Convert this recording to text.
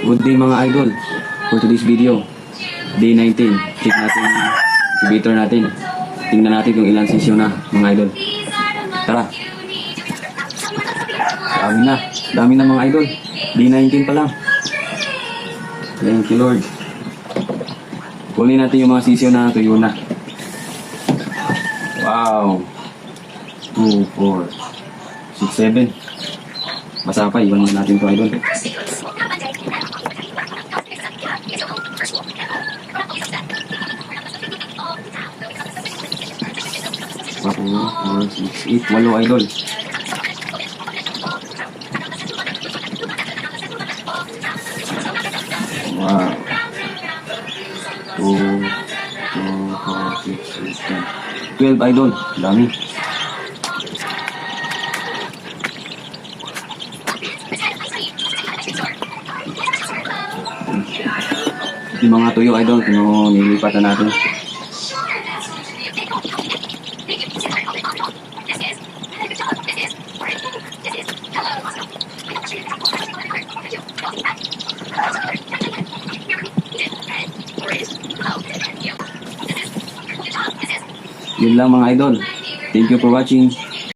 Good day mga idol. For today's video, day 19. Check natin yung incubator natin. Tingnan natin kung ilan session na mga idol. Tara. Dami na mga idol. Day 19 pa lang. Thank you Lord. Kunin natin yung mga session na tuyo na. Wow. 2, 4, 6, 7. Basa pa, iwan natin ito idol. Four, 6, 8, 8 idol. Wow. 2, 4, 6, 8, 10. 12 idol. Dami. Yung mga tuyo idol, nilipat na natin. Yun lang mga idol. Thank you for watching.